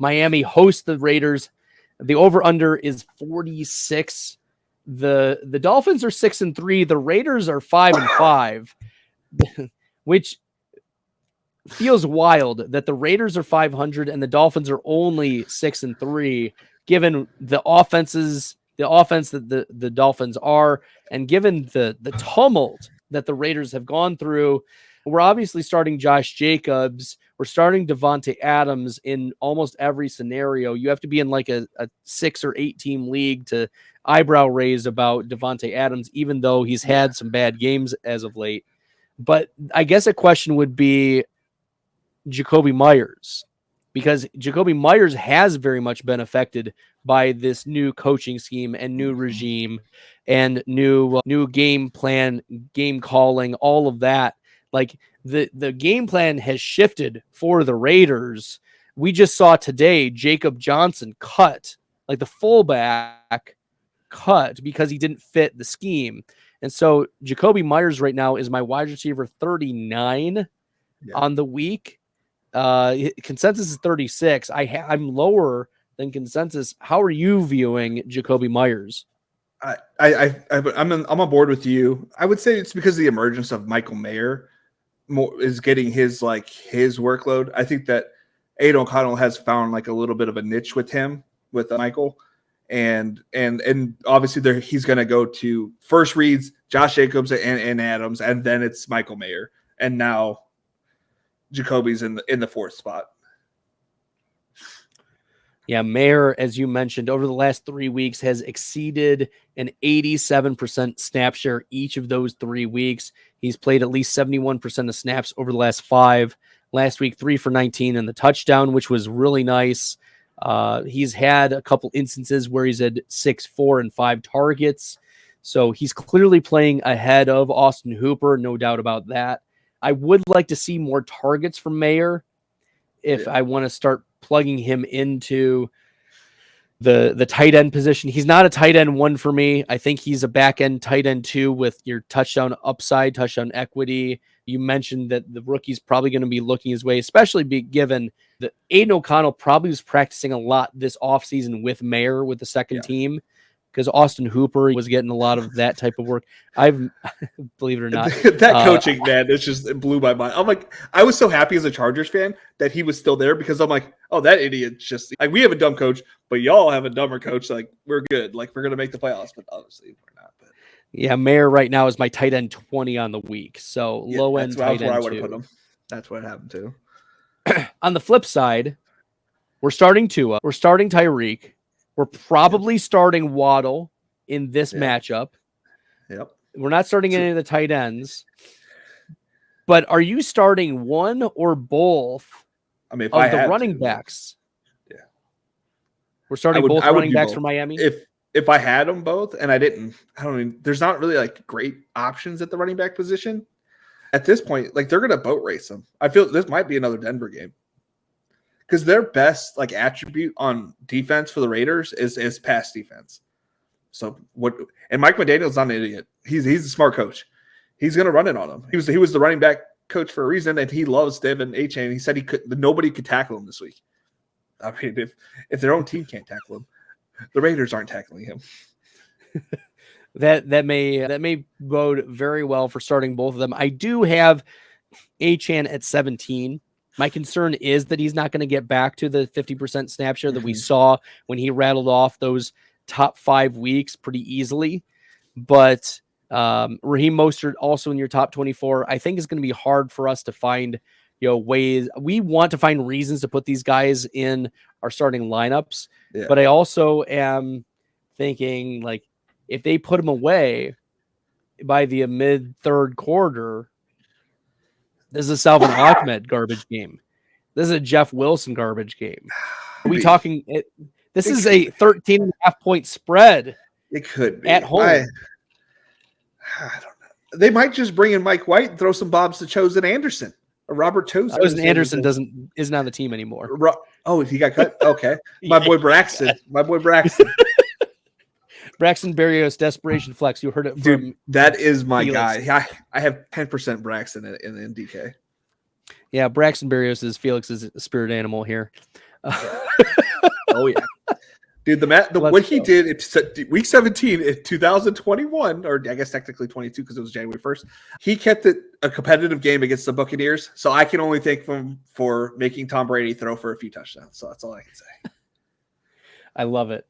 Miami hosts the Raiders. The over-under is 46. The Dolphins are 6-3. The Raiders are 5-5, which feels wild that the Raiders are 500 and the Dolphins are only 6-3, given the offense that the Dolphins are, and given the tumult that the Raiders have gone through. We're obviously starting Josh Jacobs. We're starting Devontae Adams in almost every scenario. You have to be in like a 6 or 8 team league to eyebrow raise about Devontae Adams, even though he's had some bad games as of late. But I guess a question would be Jakobi Meyers, because Jakobi Meyers has very much been affected by this new coaching scheme and new regime and new game plan, game calling, all of that. Like the game plan has shifted for the Raiders. We just saw today Jacob Johnson cut, like the fullback cut, because he didn't fit the scheme. And so Jakobi Meyers right now is my wide receiver 39 on the week. Consensus is 36. I'm lower than consensus. How are you viewing Jakobi Meyers? I'm on board with you. I would say it's because of the emergence of Michael Mayer is getting his workload. I think that Aiden O'Connell has found like a little bit of a niche with him, with Michael, and obviously he's going to go to first reads Josh Jacobs and Adams, and then it's Michael Mayer, and now Jacoby's in the 4th spot. Yeah, Mayer, as you mentioned, over the last 3 weeks has exceeded an 87% snap share each of those 3 weeks. He's played at least 71% of snaps over the last 5. Last week, 3 for 19 and the touchdown, which was really nice. He's had a couple instances where he's had 6, 4, and 5 targets. So he's clearly playing ahead of Austin Hooper, no doubt about that. I would like to see more targets from Mayer if I want to start plugging him into the tight end position. He's not a tight end 1 for me. I think he's a back end tight end 2 with your touchdown upside, touchdown equity. You mentioned that the rookie's probably going to be looking his way, especially given that Aiden O'Connell probably was practicing a lot this offseason with Mayer with the second team, because Austin Hooper was getting a lot of that type of work. Believe it or not, that coaching, man, it blew my mind. I'm like, I was so happy as a Chargers fan that he was still there, because I'm like, oh, that idiot just like, we have a dumb coach, but y'all have a dumber coach. Like, we're good. Like, we're gonna make the playoffs, but obviously we're not. But yeah, Mayer right now is my tight end 20 on the week, so low end tight end. I would have put him. That's what happened too. On the flip side, we're starting Tua, we're starting Tyreek. We're probably starting Waddle in this matchup. Yep. We're not starting any of the tight ends. But are you starting one or both of the running backs? Yeah. We're starting both running backs for Miami? If I had them both and I didn't, there's not really like great options at the running back position. At this point, like they're going to boat race them. I feel this might be another Denver game. Because their best like attribute on defense for the Raiders is pass defense. So and Mike McDaniel's not an idiot. He's a smart coach. He's going to run it on him. He was the running back coach for a reason, and he loves DeVon Achane. He said nobody could tackle him this week. I mean, if their own team can't tackle him, the Raiders aren't tackling him. That may bode very well for starting both of them. I do have Achane at 17. My concern is that he's not going to get back to the 50% snap share that we saw when he rattled off those top 5 weeks pretty easily. But Raheem Mostert also in your top 24, I think is going to be hard for us to find, ways. We want to find reasons to put these guys in our starting lineups. Yeah. But I also am thinking, like, if they put him away by the mid-third quarter, this is a Salvin Ahmed garbage game. This is a Jeff Wilson garbage game. Are we talking? This is a 13.5-point spread. It could be at home. I don't know. They might just bring in Mike White and throw some bobs to Chosen Anderson or Robert Chosen. Chosen Anderson isn't on the team anymore. Oh, he got cut. Okay, my boy Braxton. Braxton Berrios, desperation flex. You heard it from Dude, that is my Felix. Guy. I have 10% Braxton in DK. Yeah, Braxton Berrios is Felix's spirit animal here. Dude, what he did in week 17 in 2021, or I guess technically 22 because it was January 1st, he kept it a competitive game against the Buccaneers. So I can only thank him for making Tom Brady throw for a few touchdowns. So that's all I can say. I love it.